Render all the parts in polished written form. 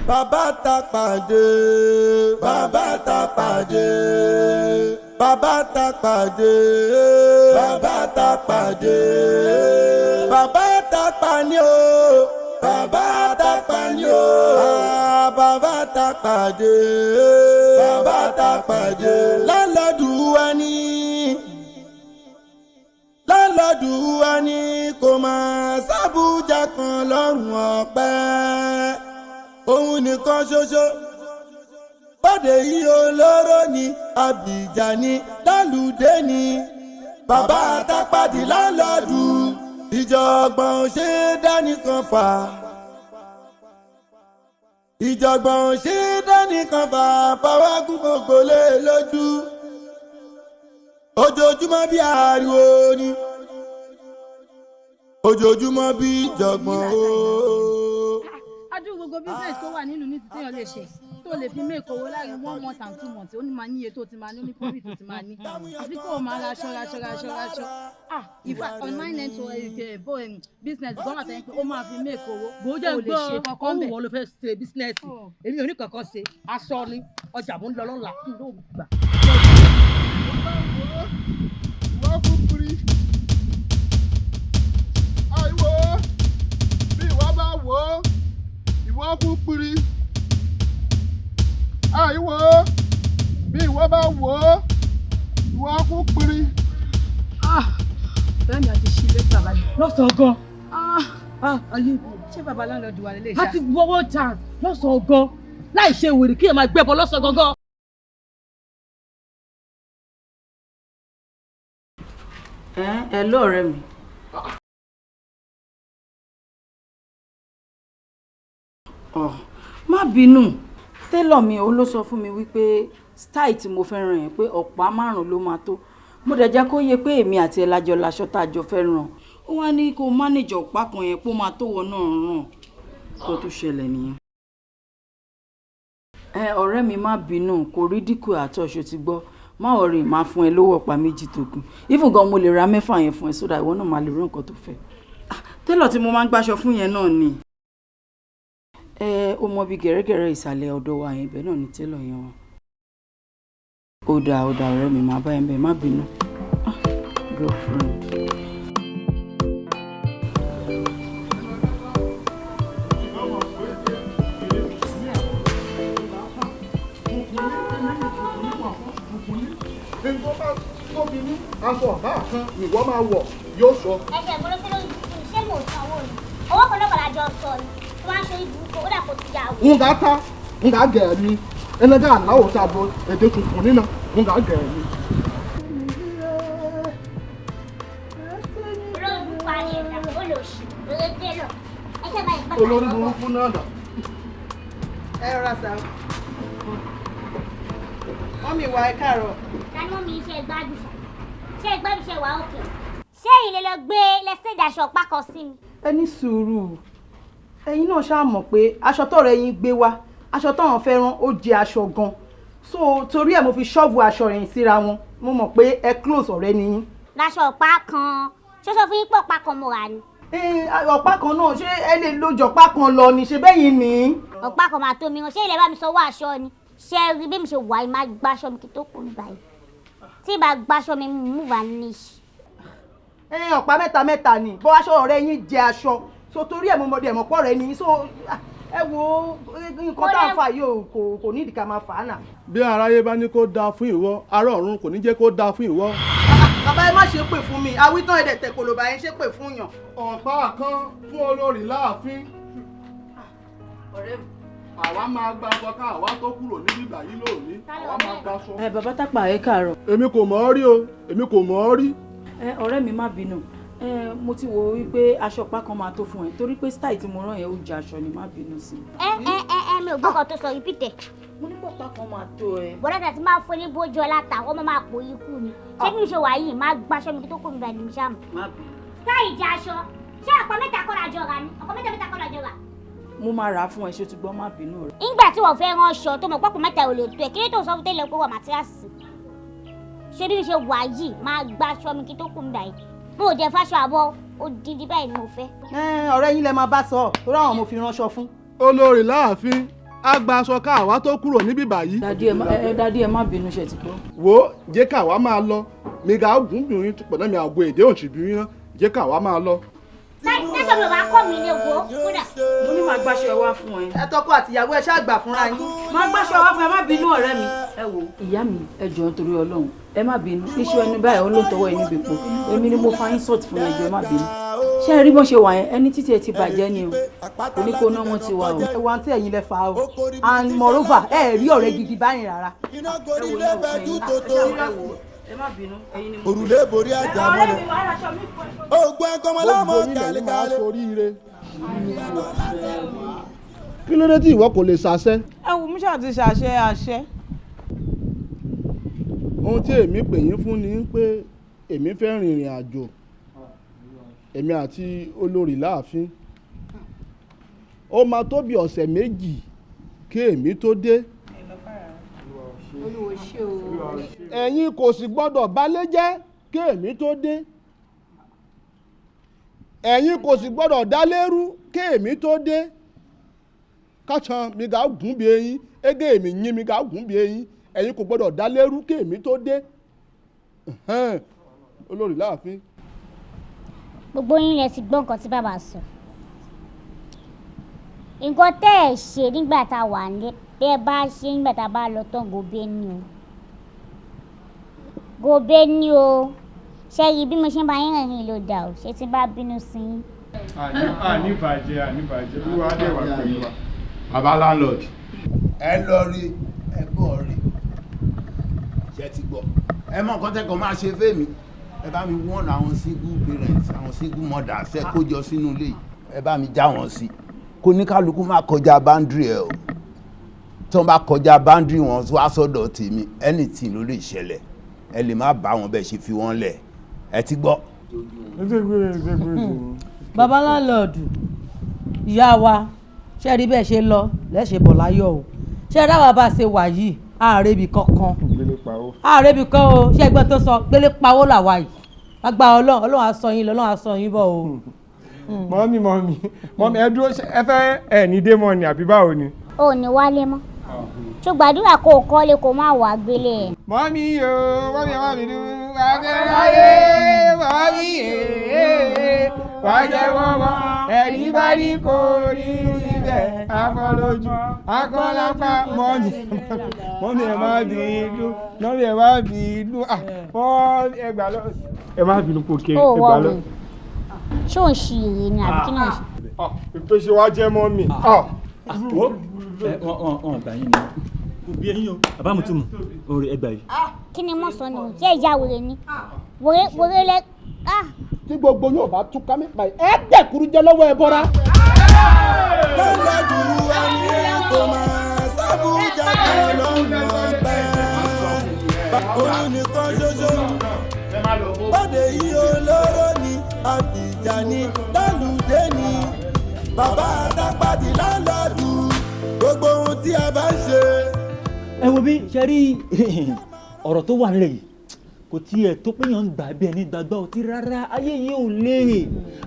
bàbá ta pàdé bàbá ta pàdé bàbá ta pàdé bàbá ta pàdé bàbá ta pàní o bàbá ta pàní o bàbá ta pàdé bàbá ta pàdé lálọ́dún wa ni kò máa sábùjá kan lọ́rùn ọ̀pẹ òun nìkan ṣoṣo bọ́dé yìí olóró ni àbíjà ni lálùdé ni bàbá àtàpàdé lálọ́dún ìjọ̀gbọ̀n ṣe dánìkan fà ìjọ̀gbọ̀n ṣe dánìkan fà fáwágùn gbogbo lé lójú ojoojúmọ́ bí ariwo ni ojoojúmọ́ bí ìjọ̀gbọ̀n o. adúrú gbogbo business tó wà nínú ní ti téèyàn lè ṣe tó lè fi make owó láàrin 1 month and 2 months ó ní máa ní iye tó ti máa ní ní profit tó ti máa ní àfi kó o máa raṣọ ìfà online network business gbọ́dọ̀ tẹ́yìn pé ó máa fi make owó bó jẹ́ lè ṣe kankan bẹ́ẹ̀. wọ́n ló fẹ́ ṣe business èmi ò ní kankan ṣe aṣọ ni ọjà mò ń lọ lọ́la kí n ló gbà. wọ́n kú kiri àìwò bí ìwọ bá wò ó ìwọ kú kiri àìwò bí ìwọ bá wò ó ìwọ kú kiri. bẹ́ẹ̀ ni a ti ṣí ilé bàbá yìí lọ́sàn-án gan. ayé ṣé bàbá láńlọ́ọ̀dù wà lélẹ̀ a ti wọ́wọ́ jà lọ́sàn-án gan láì ṣe wèrè kí ẹ máa gbẹ́bọ lọ́sàn-án gangan. ẹ lọ́ọ̀rẹ́ mi. má bínú télọ̀ mi ó ló sọ fún mi wípé style tí mo fẹ́ràn yẹn pé ọ̀pá 5 ló máa tó mo dẹ̀ jẹ́ kó yé pé èmi àti ẹ̀ lájọ laṣọ tá a jọ fẹ́ràn ó wá ní kó manage ọ̀pá kan yẹn pé ó máa tó wọ náà ràn kó tó ṣẹlẹ̀ nìyẹn. ọ̀rẹ́ mi má bínú kò rí dínkù àtọ̀ṣe ti gbọ́ má ọ̀rẹ́ máa fún ẹ lówó ọ̀pá 2 tó kù even gan mo lè ra 9 yẹn fún ẹ sódà ìwọ náà máa lè rí nǹkan tó fẹ́. télọ̀ tí mo máa ń gbàṣọ fún yẹn náà ni ó mọ bí gẹ̀rẹ́gẹ̀rẹ́ ìsàlẹ̀ ọ̀dọ̀ wa yẹn ibẹ̀ náà ni télọ̀ yẹn wà. ó dáa ọ̀rẹ́ mi máa bá ẹ bẹ́ẹ̀ má bínú. girlfriend. tóbi ní aṣọ ọ̀gá kan ìwọ máa wọ̀ yóò sọ. ẹsẹ̀ ìgbọ́dọ̀ lórí ìbùkún ṣé mò ń san owó ni owó kan náà kọ̀ọ̀dà jọ sọ ni tí wọ́n á ṣe ìbùkún ó dà kó ti yà wò. ń gà gẹ̀ẹ́ni ẹnẹ́gà aláwọ̀ tá a bọ èdè tuntun nínú ń gà gẹ̀ẹ́ni. olórí burúkú ayé ẹ̀dá olóòṣì lóde lọ ẹsẹ̀ báyìí pátá. olórí burúkú náà dà. ẹ rọra sá mọ́mí wa ẹ káàárọ̀. ta ni mọ́mí iṣẹ́ gbádùn ṣe gbádùn ṣe wà òkè ṣé ilé lọ gbé lẹ́sẹ̀dì aṣọ ọ̀pá kan sí mi. ẹ ní sùúrù ẹ̀yin náà ṣáà mọ̀ pé aṣọ tọ̀rẹ́ yín gbé wá aṣọ táwọn fẹ́ràn ó jẹ́ aṣọ gan so torí ẹ̀ mo fi ṣọ́ọ̀bù aṣọ yẹn síra wọn mo mọ̀ pé ẹ close ọ̀rẹ́ ni yín. láṣọ ọ̀pá kan ṣoṣo fún yín pé ọ̀pá kan mo rà ni. ọ̀pá kan náà ṣé ẹ lè lójọ ọ̀pá kan lọ ni ṣe bẹ́yìn ní. ọ̀pá kan máa tó mi ràn ṣé ilẹ̀ bá mi sanwó aṣọ ni ṣé rí bí mi ṣe wà yìí máa gbáṣọ mi kí tó kù báyìí tí ìbá gbáṣọ mi mú wà ní. ọ̀pá mẹ́ta ni bó aṣọ ọ̀rẹ́ yín jẹ́ aṣọ so torí ẹ̀ mo mọ̀ dẹ̀ mọ̀ pọ̀ rẹ̀ ni so ẹ wo nǹkan tá à ń fà yìí kò ní ìdíkà máa fà á nà. bí aráyé bá ní kó dáa fún ìwọ ará ọ̀run kò ní jẹ́ kó dáa fún ìwọ. bàbá ẹ má ṣe pè fún mi awítán ẹ̀dẹ̀ tẹ̀ kò ló bá yẹn ṣe pè fún yàn. ọ̀pá kan fún olórí láàfin. ọ̀rẹ́ mi. àwa máa gba aṣọ ká àwa tó kúrò níbí báyìí lónìí àwa máa gba aṣọ. bàbá Tápà ẹ káàárọ̀. èmi kò mọ̀ ọ́ rí o èmi kò mọ̀ ọ́ rí. ọ̀rẹ́ mi má bínú mo ti wò wípé aṣọ ọ̀pá kan máa tó fún ẹ torí pé style tí mo rán yẹn ó jẹ aṣọ ni má bínú sí i. mi ò gbọ́ kan tó sọ repeat. mo ní pọ̀pá kan máa tó ẹ. bọ́dá tí máa fún ní bójú ọlá ta wọ́n máa pò yí kú ni ṣé bí mi ṣe wà yìí máa gbáṣọ mi kí tó kó mi bá ní mi ṣáà mọ̀. má bínú. sáì jẹ aṣọ ṣé ọ̀pọ̀ mẹ́ta kọ́ lajọ rà ni ọ̀pọ̀ mẹ́ta kọ́ lajọ rà. mo máa rà á fún ẹ ṣé o ti gbọ́ má bínú rẹ. ìgbà tí wọ́n fẹ́ ránṣọ tó mọ̀ pọ́pọ̀ mẹ́ta ò lè tó ẹ̀ kí ló tó sọ fún tẹ́lẹ̀ pé wọ́n màtíráàsì ṣé bí mi ṣe wà yìí máa gbáṣọ mi kí tó kó mi bá yìí mo ò jẹ fáṣọ àbọ̀ odidi báyìí ni mo fẹ́. ọ̀rẹ́ yín lẹ máa bá sọ torí àwọn mo fi ránṣọ fún. olórí láàfin a gba aṣọ káwa tó kúrò níbí báyìí. dádì ẹ má bínú ṣe ti gbọ́. wo jẹ́ káwa máa lọ mi ga ogun bìnrin pẹ̀lú mi àgbo èdè òǹṣìbìnrin náà jẹ́ káwa máa lọ. Tẹ́tọ̀ mi wàá kọ́ mi ní wo kódà. mo ní màá gbàṣọ ẹ wá fún ẹ. ẹ tọkọ àtìyàwó ẹ ṣáà gbà fúnra yín. màá gbàṣọ ẹ wá fún ẹ má bínú ọ̀rẹ́ mi. ẹ wo ìyá mi ẹ jọ̀ọ́ nítorí Ọlọ́run ẹ má bínú iṣu ẹni báyìí ó ló tọwọ́ ẹni gbèpò èmi ni mo fa yín sọ̀tì fún ẹjọ́ ẹ má bínú. ṣé ẹ rí bó ṣe wà yẹn ẹni títí ẹ ti bàjẹ́ ni o kò ní kó ná wọn ti wà o. ẹ wá tí ẹ̀yin lẹ fa o and moreover ẹ rí ọ̀rẹ́ gidi báyìí rárá. ẹ má bínú ẹ̀yin ni mo. òrùlé borí àjà mọ́lẹ̀ ogun ẹgbọ́mọlámọ gàlígàlí. kí ló dé tí ìwọ kò lè ṣàṣẹ. ẹ wù mí ṣáà ti ṣàṣẹ àṣẹ. ohun tí èmi pè yín fún ni pé èmi fẹ́ rìnrìn àjò èmi àti olórí láàfin ó máa tó bí ọ̀sẹ̀ méjì kí èmi tó dé. ẹ̀yin kò sì gbọ́dọ̀ balẹ̀ jẹ́ kí èmi tó dé. ẹ̀yin kò sì gbọ́dọ̀ dá lérú kí èmi tó dé. káchan mi gà gùn bí eyín ege èmi yín mi gà gùn bí eyín ẹ̀yin kò gbọ́dọ̀ dá lérú kí èmi tó dé. olórí láàfin. Gbogbo yín lẹ ti gbọ́ nǹkan tí bàbá sọ. Nǹkan tẹ́ ẹ̀ ṣe nígbà tá a wà ní tẹ́ ẹ bá ṣe nígbà tá a bá lọ tán gòbé ni o. Gòbé ni o. Ṣé yìí bí mo ṣe ń bá yín rìn ló dà o ṣé tí bá bínú sí yín. àní bàjẹ́ olúwa dé wà pẹ̀lú wa. Bàbá landlord. ẹ lọ rí ẹ bọ̀ rí ṣe ti gbọ́ ẹ mọ nǹkan tẹ́kọ̀ọ́ máa ṣe fẹ́mi ẹ bá mi wọ́n àwọn single parents àwọn single mothers ẹ kó jọ sínú ilé ẹ bá mi já wọn sí kó ní kálukú má kọjá boundary ẹ o tí wọ́n bá kọjá boundary wọn wá sọ́dọ̀ tèmi anything ló lè ṣẹlẹ̀ ẹ lè má bá wọn bẹ́ẹ̀ ṣe fi wọ́n lẹ̀ ẹ ti gbọ́. Bàbá láńlọ́ọ̀dù ìyá wa ṣe rí bẹ́ẹ̀ ṣe lọ lẹ́ṣẹ̀ bọ̀ láyọ̀ o ṣe ráwa bá ṣe wà yìí ààrẹ ibì kankan ààrẹ ibì kan o ṣe ẹgbẹ́ tó sọ gbélé pawó làwa yìí agbá Ọlọ́run á sọ yín lọ Ọlọ́run á sọ yín bọ̀ o. mọ́mí ẹ dúró ẹ fẹ́ ẹ ní dé mọ́ ni àbí báwo ni. O ò ní wálé mọ́. Ṣó gbàdúrà kó o kọ́lé kó má wàá gbélé ẹ̀. mọ́mí o mọ́mí ẹ má mi dùn àgbẹ̀láyé mọ́mí wájẹ́ wọ́wọ́ ẹ̀rí bá ní kò rí ibẹ̀ afọlójú akọ́lápá mọ́mí ẹ má bínú mọ́mí ẹ má bínú ẹgbà lọ ẹ má bínú kò kéré ẹgbà lọ. Ṣé ò ń ṣe èrè ni àbí kí náà ṣe. ìpèsè wa jẹ́ mọ́mí. wọn gbà yín ni bí ẹyin o bàbá mi tún mú orí ẹgbà yìí. Kí ni mọ̀ sọ ni o jẹ́ ìyá wèrè ni wèrè lẹ. tí gbogbo yóò bá tún ká mi pa ẹ dẹkùrú jẹ lọ́wọ́ ẹ bọ́ra. lọ́lọ́dù ẹni kò máa sábùjá lọ́nà bẹ́ẹ̀. òun nìkan ṣoṣo bọ́dé yìí olóró ni àbíjà ni lálùdé ni bàbá àdàpàdé lọ́lọ́dù gbogbo ohun tí a bá ṣe. ẹ wo bí ṣe rí ọ̀rọ̀ tó wà nílẹ̀ yìí kò tiẹ̀ tó péyàn ń gbà bí ẹni gbàgbá ọtí rárá ayé yìí ò léèrè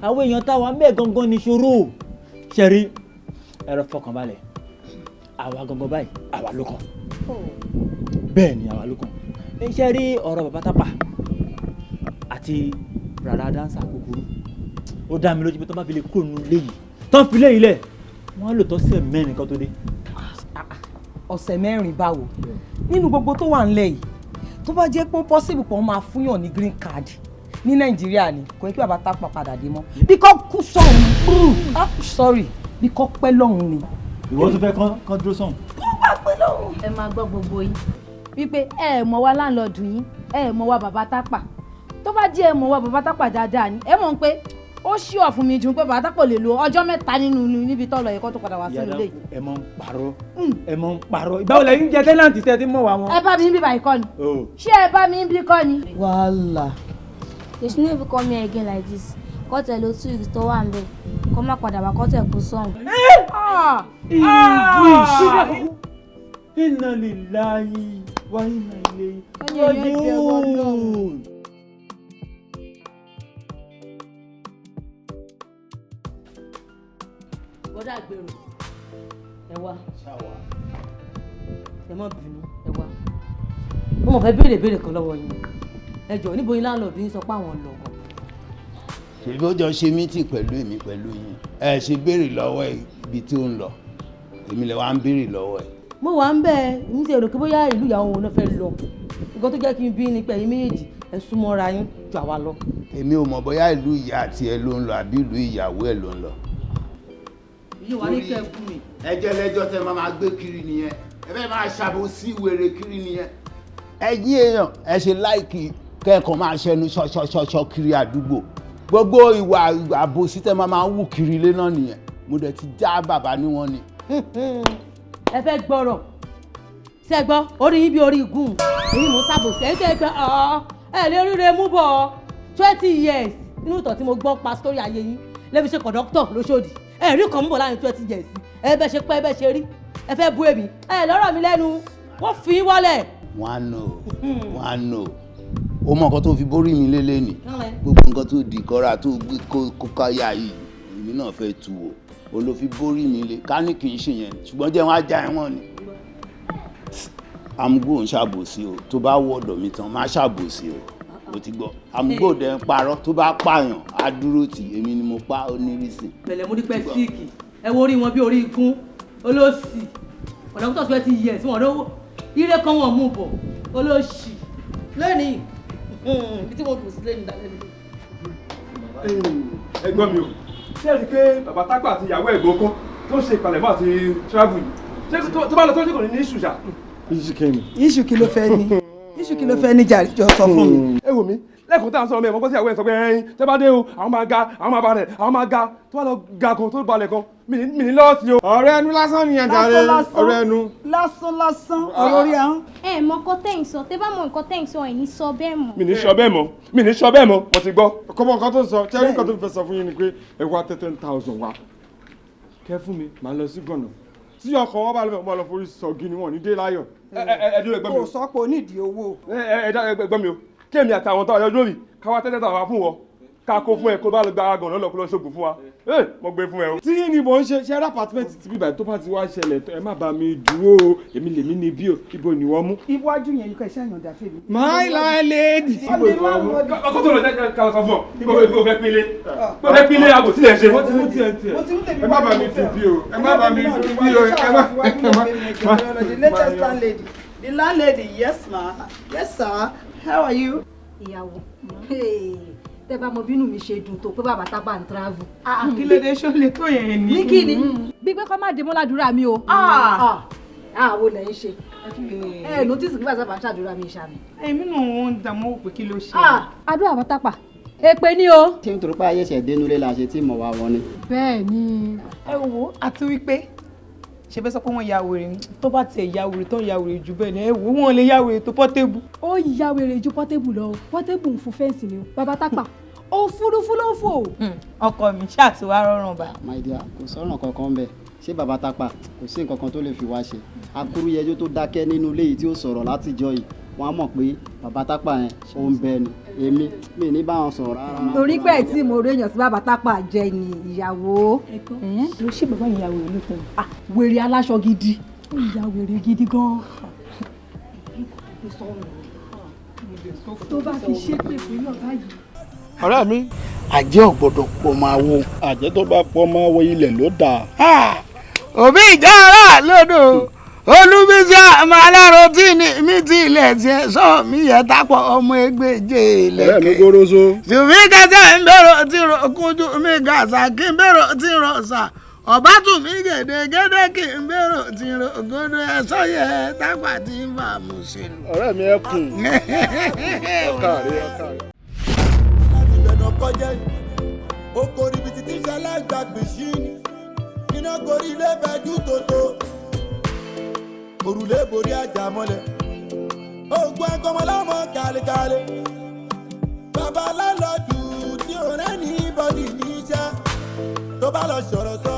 àwọn èèyàn táwa ń bẹ̀ gangan ní ṣòro ṣe rí ẹ̀rọ fọkànbalẹ̀ àwa gangan báyìí àwa ló kàn bẹ́ẹ̀ ni àwa ló kàn ṣe rí ọ̀rọ̀ bàbá tápà àti rárá dáńsà kúkúrú ó dá mi lójú pé tó bá fi lè kúrò nínú ilé yìí tó ń fi lé yìí lẹ̀ wọ́n á lò tọ́sẹ̀ mẹ́rin kan tó dé. ọ̀sẹ̀ mẹ́rin báwo nínú gbogbo tó wà ńlẹ̀ yìí tó bá jẹ́ pé ó possible pé wọ́n máa fúnyàn ní green card ní Nàìjíríà ni kò ní kí bàbá tápà padà dé mọ́ bí kò kú sọ̀hún sorry bí kò pẹ́ lọ́hùn ni. ìwọ tún fẹ́ kán dúró sọ̀hún. kó wá pẹ́ lọ́hùn. ẹ máa gbọ́ gbogbo yín wípé ẹ mọ̀ wá láńlọ́ọ̀dù yín ẹ mọ̀ wá bàbá tápà tó bá jẹ́ ẹ mọ̀ wá bàbá tápà dáadáa ni ẹ mọ̀ pé ó ṣí ọ̀ fún mi jù pé bàbá tápà lè lo ọjọ́ mẹ́ta nínú níbi tọ́lọ̀ ẹ̀kọ́ tó padà wá sínú ilé. ẹ mọ̀ ń parọ́ ìbáwọ̀ lẹ́yìn jẹ́ tẹ́láǹtì tẹ́ ti mọ̀ wá wọn. ẹ bá mi ń bí báyìí kọ́ ni ṣé ẹ bá mi ń bí kọ́ ni. wàhálà. they should never come here again like this kọ́tẹ̀ ló tú ìrì tó wà ń bẹ̀ kọ́ má padà wá kọ́tẹ̀ kú sọ̀hún. Inna lillahi wa inna ilayhi raji'un. bọ́dà gbèrò ẹ wá ẹ má bínú ẹ wá mo mọ̀ fẹ́ béèrè kan lọ́wọ́ yín ẹ jọ̀ọ́ níbo yín láńlọ́ọ̀dù yín sọ pé àwọn lọ gan. ṣèbí ó jọ ṣe mítì pẹ̀lú èmi pẹ̀lú yín ẹ ṣe béèrè lọ́wọ́ ibi tí ó ń lọ èmi lè wá ń béèrè lọ́wọ́ ẹ. mo wà ń bẹ èmi ti rò pé bóyá ìlú ìyàwó wọn náà fẹ́ lọ nǹkan tó jẹ́ kí n bí ni pé ẹ̀yin méjèèjì ẹ súnmọ́ra yín ju àwa lọ. èmi ò mọ̀ bóyá ìlú ìyá àti ẹ ló ń lọ àbí ìlú ìyàwó ẹ ló ń lọ. yìí wà ní kẹ́ ẹ fún mi. ẹjẹ́ lẹ́jọ́ tẹ máa gbé kiri nìyẹn ẹ fẹ́ máa ṣàbòsí wèrè kiri nìyẹn. ẹ̀yin èèyàn ẹ ṣe láìkì kẹ́ẹ̀kan máa ṣẹnu ṣọṣọṣọṣọ kiri àdúgbò gbogbo ìwà àbòsí tẹ máa wù kiri ilé náà nìyẹn mo dẹ̀ ti já bàbá níwọ̀n ni. ẹ fẹ́ gbọ́rọ̀ ṣe gbọ́ orí yín bí orí igun èyí mo ṣàbòsí ẹ̀ ń tẹ́ pé ẹ lè ríre mú bọ̀ 20 years nínú ìtàn tí mo gbọ́ pa sórí ayé yín lẹ́bi ṣe kọ̀dọ́kítọ̀ lóṣòdì ẹ rí kan mú bọ̀ láàrin 20 years ẹ bẹ́ ṣe pẹ́ ẹ bẹ́ ṣe rí ẹ fẹ́ bú èmi ẹ lọ́rọ̀ mi lẹ́nu wọ́n fi í wọlé. wọ́n á nò ó mọ nǹkan tó fi borí mi lélẹ̀ ni gbogbo nǹkan tó di kọ́ra tó gbé kókáyà yìí èmi náà fẹ́ tu o ó ló fi borí mi lé ká ní kì í ṣe yẹn ṣùgbọ́n jẹ́ wọn á já ẹ̀wọ̀n ni. amúgbò ń ṣàbòsí o tó bá wọ̀dọ̀ mi tán má ṣàbòsí o ti gbọ́ amúgbò dẹ̀ ń parọ́ tó bá pààyàn á dúró tì èmi ni mo pa ó ní rísì. pẹ̀lẹ́ mo dípẹ́ síìkì ẹ wo orí wọn bí orí igun olóòsì ọ̀nà tó sọ ti yẹ sí wọn lówó ire kan wọn mú bọ̀ olóòsì lónìí ibi tí wọn dùn sí lẹ́nu ìdálẹ́ mi. ẹ̀gbọ́n mi o ṣé ẹ rí i pé bàbá tágbà àti ìyàwó ẹ̀gbọ́n kan tó ṣe ìpalẹ̀mọ́ àti travel yìí ṣé tó bá lọ tó ṣe kò ní ní ìṣù ṣá. ìṣù kí ni. ìṣù kí ló fẹ́ ní ìṣù kí ló fẹ́ ní jàre jọ sọ fún mi. ẹ wò mí lẹ́kùn tá à ń sọ̀rọ̀ mẹ́rin mọ́ sí ìyàwó ẹ̀ sọ pé ẹyin tẹ́ bá dé o àwọn máa ga àwọn máa balẹ̀ àwọn máa ga tó bá lọ ga kan tó balẹ̀ kan mi ní lọ́ọ̀sì o. ọ̀rẹ́ ẹnu lásán nìyẹn jàre ọ̀rẹ́ ẹnu. lásán ọ̀rọ̀ orí ahọ́n. ẹ mọ nǹkan tẹ́ ń sọ tẹ́ bá mọ nǹkan tẹ́ ń sọ ẹ̀ ní sọ bẹ́ẹ̀ mọ́. mi ní sọ bẹ́ẹ̀ mọ́ mo ti gbọ́. ọkọ mọ nǹkan tó ń sọ tí ẹni nǹkan tó ń fẹ́ sọ fún yín ni pé ẹ wá 10,000 wá kẹ́ fún mi màá lọ sí gànà tí ọkọ̀ wọn bá lọ lọ forí sọ̀gì ni wọn ní dé láyọ̀. ẹ dúró ẹgbẹ́ mi o. kò sọ pé o nídìí owó. ẹgbẹ́ mi o kéèmí àtàwọn tó ọjọ́ lórí káwá 10,000 wá fún wọn ká kó fún ẹ kó bá lọ gba gànà lọ kó lọ ṣògùn fún wa mo gbé fún ẹ o. tí ni mò ń ṣe ṣẹ́rẹ́ apàtímẹ́ǹtì tí bíbá tó bá ti wá ṣẹlẹ̀ ẹ má bá mi dúró o èmi lèmi ní bí o ibo ni wọ́n mú. iwájú yẹn yìí kọ́ iṣẹ́ àyàndá fèmí. my lady. ibo ni wọ́n mú. ọkọ tó lọ jẹ́ ká sọ fún ọ ibo fẹ́ pínlé bó fẹ́ pínlé àbò sílẹ̀ ṣe. wọ́n ti mú tiẹ̀ ẹ má bá mi fi bí o ẹ má bá mi fi bí o ẹ má. the latest landlady the landlady yes ma yes sir how are you. ìyàwó tẹ bá mọ bínú mi ṣe dùn tó pé bàbá tábà ń travel. kí ló dé ṣó lè tó yẹn ni. ní kí ni gbígbé kọ́ má dé mọ́ ládùúrà mi o. àwo lẹ̀ ń ṣe ẹ notice nígbà sábà ń ṣàdúrà mi ìṣàmì. èmi náà ń dààmú pé kí ló ṣe. àdúrà bàbá tápà èpè ni o. ṣé nítorí pé ayé ṣẹ̀ dénú lé la ṣe tí mọ̀ wá wọn ni. bẹ́ẹ̀ ni. ẹ wo àti wípé ṣe fẹ́ sọ pé wọ́n ya wèrè ni tó bá tiẹ̀ ya wèrè tó ń ya wèrè jù bẹ́ẹ̀ ni ẹ wò wọ́n lè ya wèrè tó pọ́tébù. ó ya wèrè ju pọ́tébù lọ pọ́tébù ń fún fẹ́ǹsì ni o bàbá tápà òfurufú ló fò. ọkọ mi ṣáà ti wá rọrùn bá. my dear kò sọ̀rọ̀ kankan bẹ́ẹ̀ ṣé bàbá tápà kò sí nǹkan kan tó lè fi wá ṣe akúrúyẹjọ́ tó dákẹ́ nínú ilé yìí tí ó sọ̀rọ̀ látijọ́ yìí wọ́n á mọ̀ pé bàbá tápà yẹn ó ń bẹ ni èmi mi ní bá wọn sọ̀rọ̀ rárá. torí pé tí mo rí èèyàn sí bàbá tápà jẹ ni ìyàwó. ló ṣe bàbá yìí ya wèrè ló fẹ́ mi. wèrè aláṣọ gidi ó ya wèrè gidi gan. tó bá fi ṣépè fún yàn báyìí. ọ̀rẹ́ mi àjẹ́ ò gbọ́dọ̀ pọ̀ máa wo. àjẹ́ tó bá pọ̀ máa wo ilẹ̀ ló dáa. òbí ìjà ara lódò olúbíṣà màláró tí ni mi ti ilẹ̀ tiẹ̀ sọ mi yẹ tápọ̀ ọmọ ẹgbẹ́jẹ ilẹ̀ kẹ́. ọ̀rẹ́ mi gbóróso. ṣùgbọ́n mi kẹsẹ̀ ń bẹ̀rọ̀ tí ro kúnjú mi gàṣà kí n bẹ̀rọ̀ tí ro ṣà ọ̀bá tún mi gèdè kí n bẹ̀rọ̀ tí ro gòdò ẹ̀ sọ́yẹ̀ tápà tí ń bá a mú ṣe lù. ọ̀rẹ́ mi ẹ kùn. ọkàrí. láti bẹ̀rẹ̀ kọjá oko ribiti tí sẹ́lá gbàgbé sí ni iná gorí ilé fẹ́jú tótó òrùlé borí ajá mọ́lẹ̀ ogun akọmọlámọ kálíkálí bàbá lálọ́dù tí ò rẹ́ ní bọ́dì níṣẹ́ tó bá lọ sọ̀rọ̀ sọ